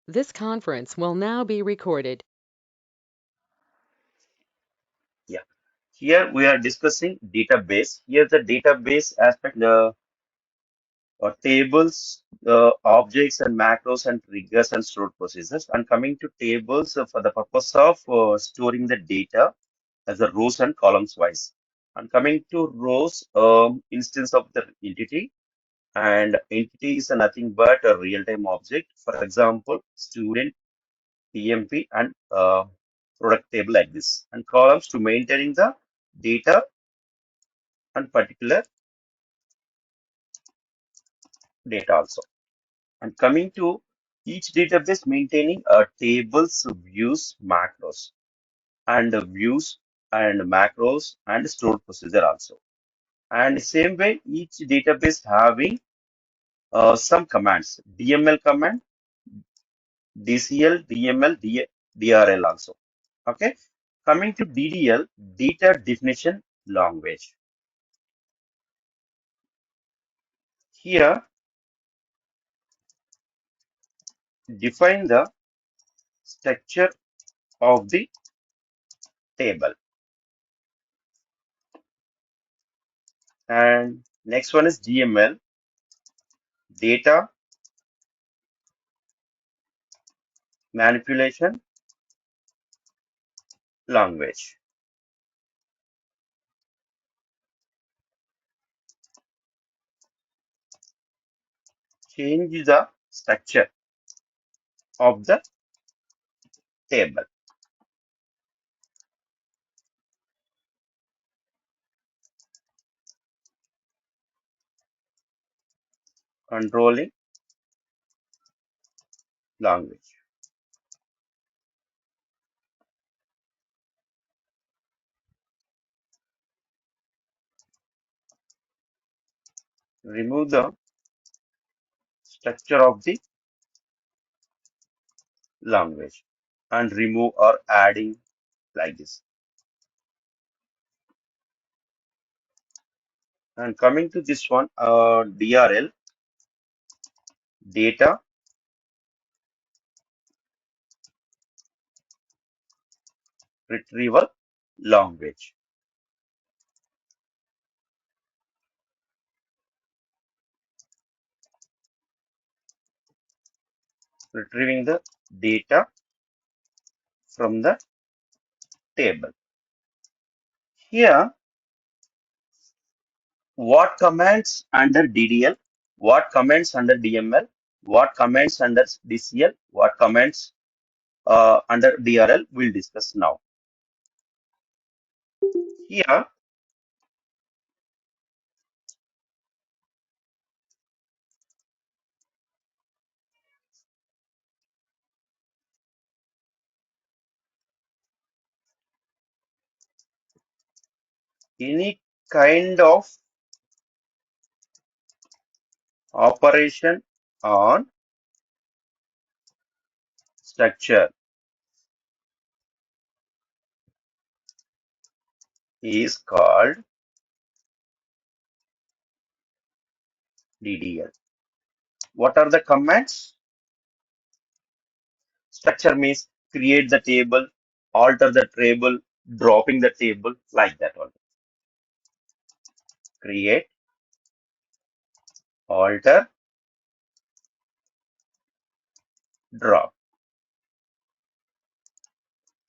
This conference will now be recorded. Yeah. Here we are discussing database. Here the database aspect, tables, objects and macros and triggers and stored procedures. And coming to tables for the purpose of storing the data as the rows and columns wise. And coming to rows, instance of the entity. And entity is nothing but a real-time object. For example, student, PMP, and product table like this. And columns to maintaining the data and particular data also. And coming to each database maintaining a tables, views, macros, and views and macros and stored procedure also. And same way, each database having some commands, DML command, DCL, DML, DRL also. Okay. Coming to DDL, data definition language. Here, define the structure of the table. And next one is DML, data manipulation language. Change the structure of the table. Controlling language. Remove the structure of the language and remove or adding like this. And coming to this one, DRL, data retrieval language. Retrieving the data from the table. Here, what commands under DDL, what commands under DML, what commands under DCL, what commands under DRL, we'll discuss now. Here, any kind of operation on structure is called DDL. What are the commands? Structure means create the table, alter the table, dropping the table, like that one. Create, alter, drop.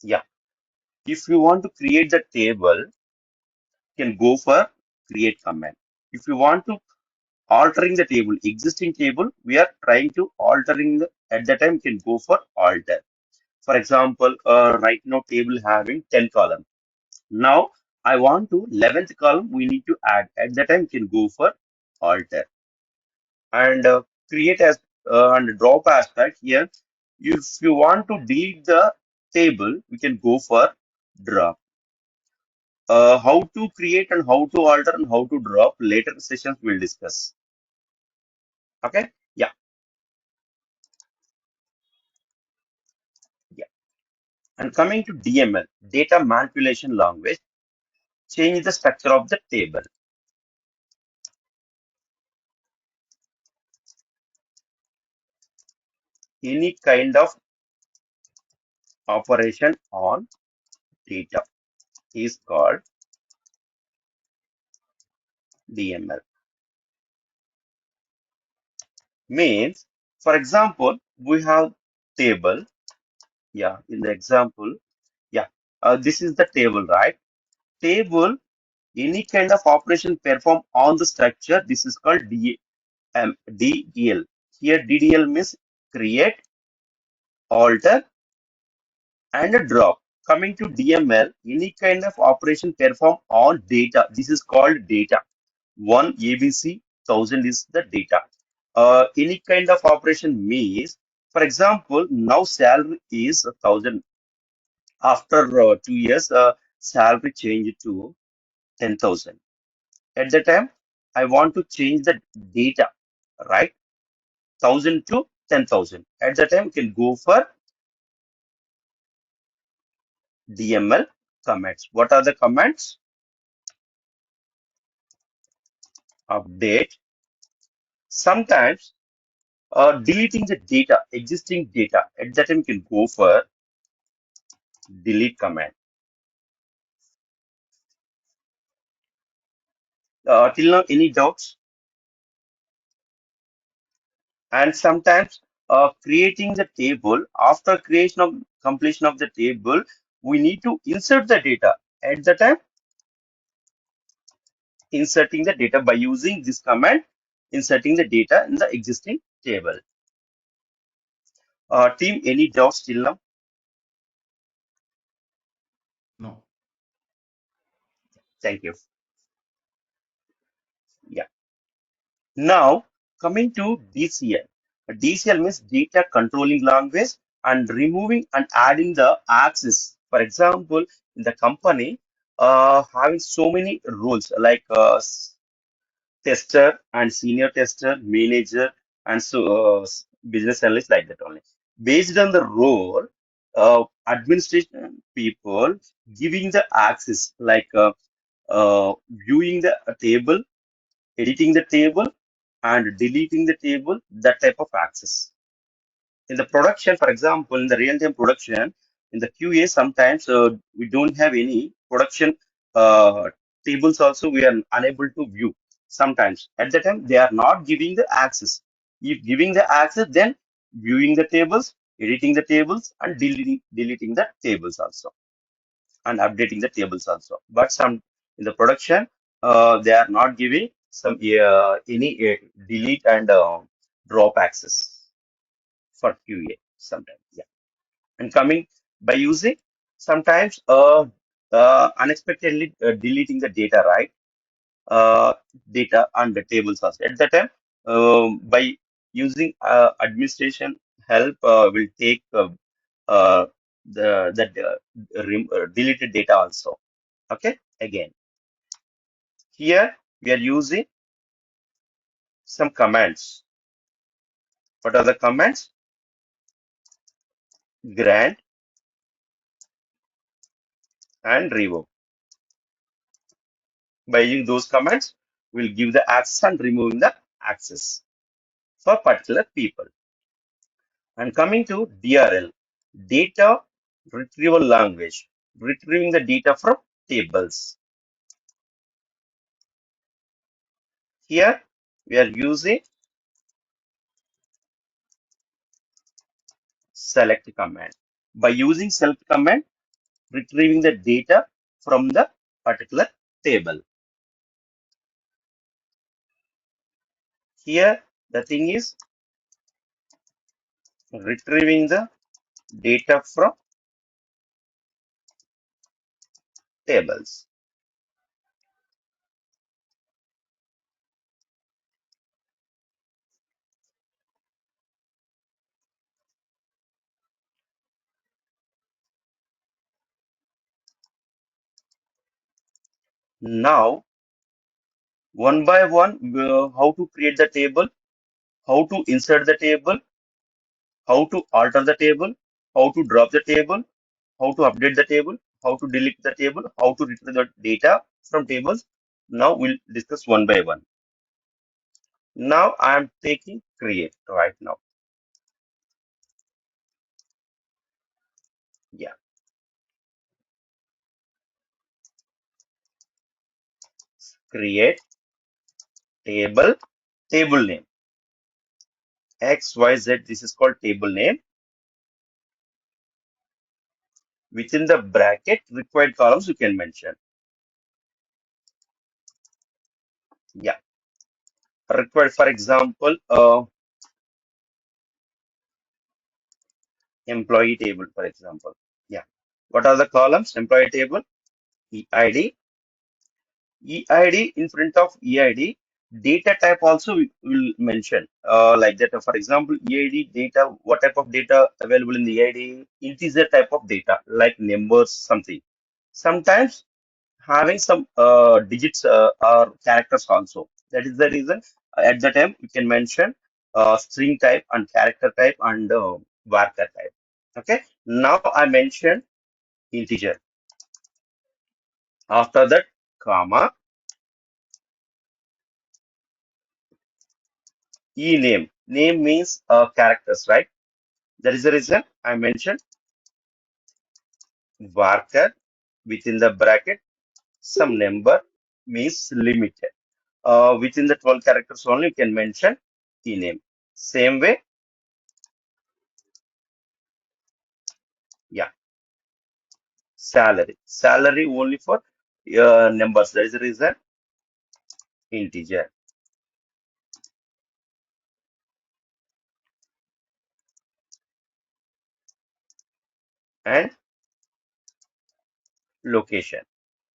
Yeah. If you want to create the table, you can go for create command. If you want to altering the table, existing table, we are trying to altering at that time, you can go for alter. For example, right now table having 10 columns. Now I want to 11th column we need to add. At that time, you can go for alter and create as and drop aspect here. If you want to delete the table, we can go for drop. How to create and how to alter and how to drop later sessions we'll discuss. Okay. Yeah. Yeah. And coming to DML, data manipulation language, change the structure of the table. any kind of operation on data is called DML. Means, for example, we have table. Yeah, in the example, yeah, this is the table, right? Table, any kind of operation performed on the structure, this is called DDL. Here, DDL means create, alter, and a drop. Coming to DML, any kind of operation performed on data, this is called data. One ABC, 1000 is the data. Any kind of operation means, for example, now salary is 1000. After 2 years, salary changed to 10,000. At the time, I want to change the data, right? 1000 to 10,000. At the time, you can go for DML commands. What are the commands? Update. Sometimes deleting the data, existing data. At that time, you can go for delete command. Till now, any doubts? And sometimes creating the table, after creation of completion of the table, we need to insert the data. At the time, inserting the data by using this command, inserting the data in the existing table. Team, any doubts till now? No. Thank you. Yeah. Now, coming to DCL. DCL means data controlling language and removing and adding the access. For example, in the company, having so many roles like tester and senior tester, manager, and so business analyst like that only. Based on the role, administration people giving the access like viewing the table, editing the table, and deleting the table, that type of access. In the production, for example, in the real-time production, in the QA, sometimes we don't have any production tables also we are unable to view. Sometimes at the time they are not giving the access. If giving the access, then viewing the tables, editing the tables, and deleting the tables also, and updating the tables also. But some in the production, they are not giving some any delete and drop access for QA sometimes. Yeah. And coming by using sometimes unexpectedly deleting the data, right? Data and the tables also. At that time, by using administration help, will take uh, the deleted data also. Okay. Again, here we are using some commands. What are the commands? Grant and revoke. By using those commands, we'll give the access and removing the access for particular people. And coming to DRL, data retrieval language, retrieving the data from tables. Here we are using select command. By using select command, retrieving the data from the particular table. Here the thing is retrieving the data from tables. Now, one by one, how to create the table, how to insert the table, how to alter the table, how to drop the table, how to update the table, how to delete the table, how to retrieve the data from tables. Now we'll discuss one by one. Now I am taking create right now. Yeah, create table name XYZ. This is called table name. Within the bracket, required columns you can mention. Yeah, required, for example, employee table, for example. Yeah, what are the columns? Employee table, EID, EID in front of EID. Data type also we will mention like that. For example, EID data, what type of data available in the EID? Integer type of data like numbers, something. Sometimes having some digits or characters also. That is the reason at the time we can mention string type and character type and varchar type. Okay. Now I mentioned integer. After that, comma, e name. Name means characters, right? That is the reason I mentioned varchar within the bracket. Some number means limited. Within the 12 characters only, you can mention e name. Same way, yeah, salary. Salary only for numbers. That is the reason integer and location.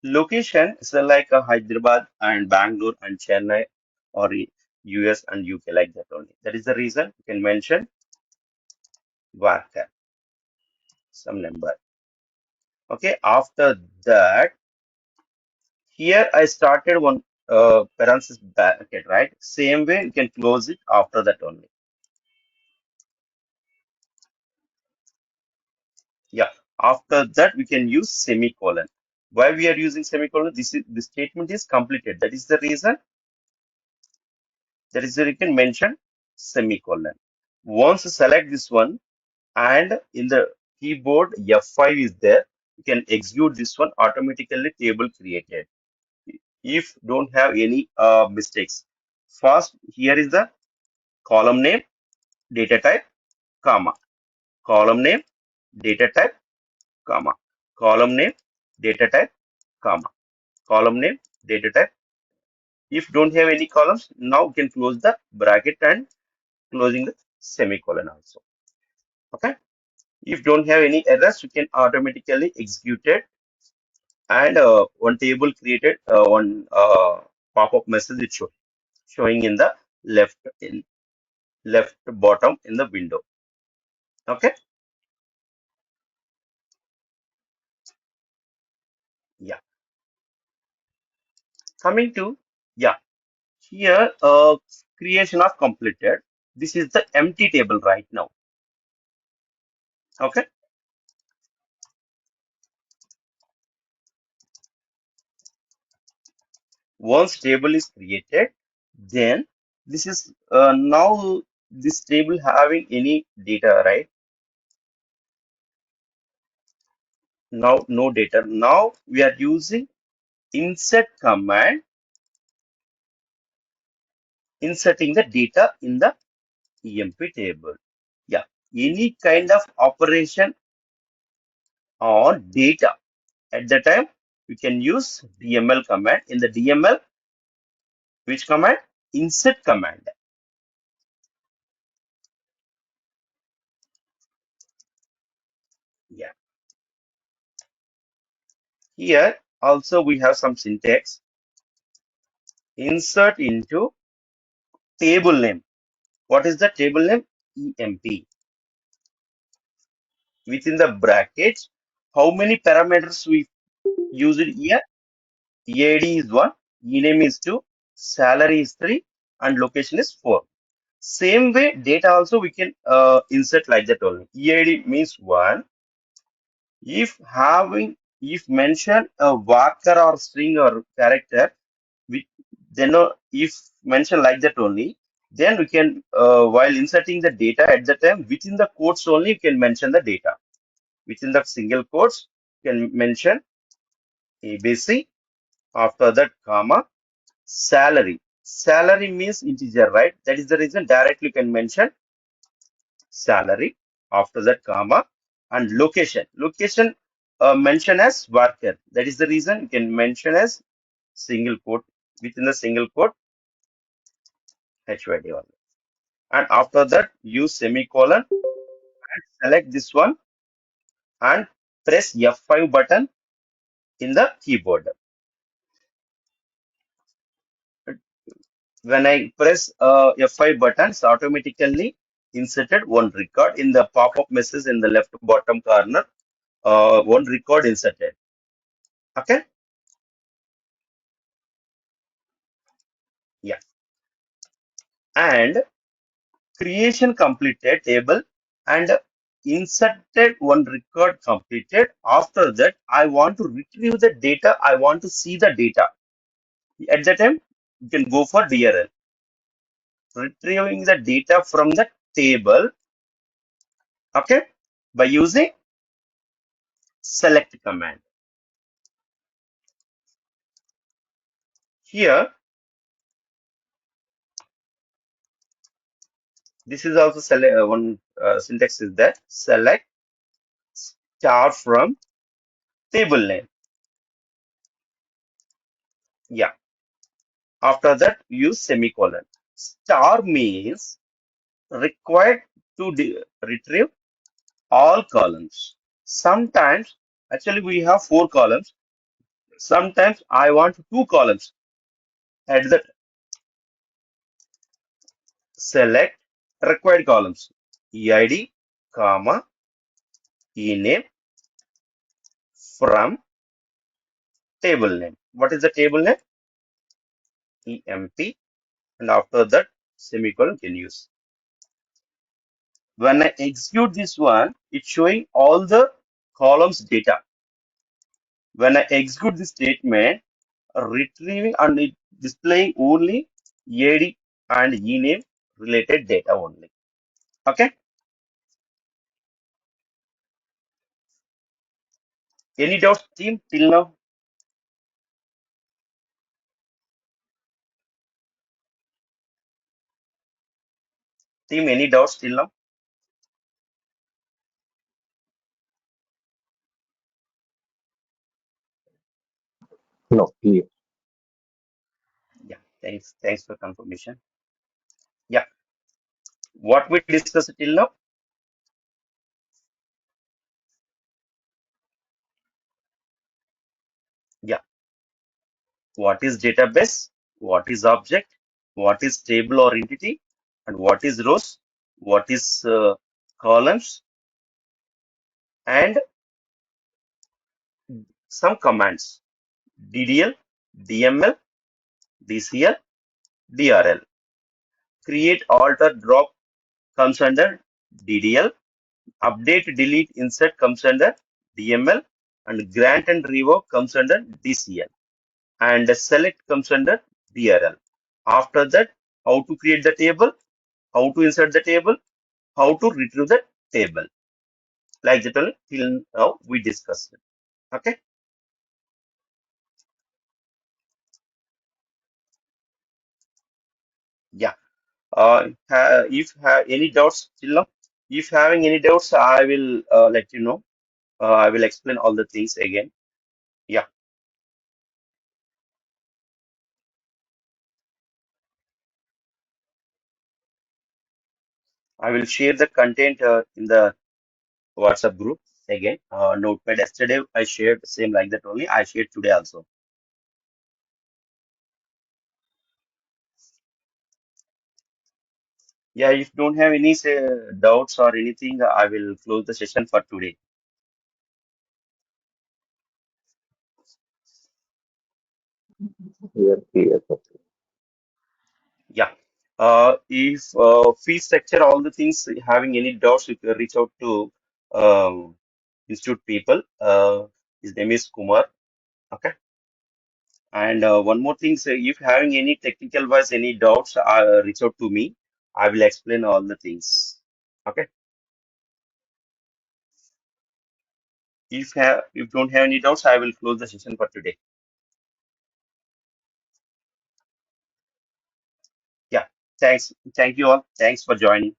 Location is like a Hyderabad and Bangalore and Chennai or US and UK like that only. That is the reason you can mention varchar, some number. Okay. After that, here I started one parenthesis bracket, right? Same way you can close it after that only. Yeah. After that, we can use semicolon. Why we are using semicolon? This statement is completed. That is the you can mention semicolon. Once you select this one and in the keyboard F5 is there, you can execute this one automatically table created. If don't have any mistakes. First, here is the column name, data type, comma. Column name, data type, comma. Column name, data type, comma. Column name, data type. If don't have any columns, now you can close the bracket and closing the semicolon also. Okay. If don't have any errors, you can automatically execute it and one table created, one pop-up message is showing in the left in left bottom in the window. Okay. Yeah. Coming to, yeah, here creation of completed. This is the empty table right now. Okay. Once table is created, then this is now this table having any data, right? Now no data. Now we are using insert command, inserting the data in the EMP table. Yeah, any kind of operation on data at the time we can use DML command. In the DML, which command? Insert command. Yeah, here also we have some syntax. Insert into table name. What is the table name? EMP. Within the brackets, how many parameters we use it here? EID is 1, ename is 2, salary is 3, and location is 4. Same way, data also we can insert like that only. EID means 1. If mention a varchar or string or character, we, then if mention like that only, then we can, while inserting the data at the time, within the quotes only, you can mention the data. Within the single quotes, you can mention ABC. After that, comma, salary. Salary means integer, right? That is the reason directly you can mention salary. After that, comma, and location. Location mention as worker. That is the reason you can mention as single quote within the single quote HYD only. And after that, use semicolon, select this one and press F5 button in the keyboard. When I press F5 buttons, automatically inserted one record in the pop-up message in the left bottom corner. One record inserted. Okay. Yeah. And creation completed table and inserted one record completed. After that, I want to retrieve the data. I want to see the data. At that time, you can go for DRL. Retrieving the data from the table, okay, by using select command. Here, this is also select one syntax is that select star from table name. Yeah. After that, use semicolon. Star means required to retrieve all columns. Sometimes, actually, we have 4 columns. Sometimes I want 2 columns. At that, select required columns. EID, comma, ename from table name. What is the table name? EMP. And after that, semicolon can use. When I execute this one, it's showing all the columns data. When I execute this statement, retrieving and it displaying only EID and ename related data only. Okay. Any doubts, team, till now? Team, any doubts till now? No, clear. Yeah. Thanks. Thanks for confirmation. Yeah. What we discussed till now? Yeah. What is database? What is object? What is table or entity? And what is rows? What is columns? And some commands. DDL, DML, DCL, DRL. Create, alter, drop comes under DDL. Update, delete, insert comes under DML. And grant and revoke comes under DCL. And select comes under DRL. After that, how to create the table, how to insert the table, how to retrieve the table. Like that only till now we discussed. Okay. Yeah. If have any doubts till now, if having any doubts, I will let you know. I will explain all the things again. Yeah. I will share the content in the WhatsApp group again. Notepad yesterday I shared same like that only. I shared today also. Yeah. If don't have any say, doubts or anything, I will close the session for today. We are clear. Sir. Yeah. If fee structure, all the things, having any doubts, you can reach out to institute people. His name is Kumar. Okay. And one more thing, so if having any technical wise, any doubts, reach out to me. I will explain all the things. Okay. If don't have any doubts, I will close the session for today. Yeah. Thanks. Thank you all. Thanks for joining.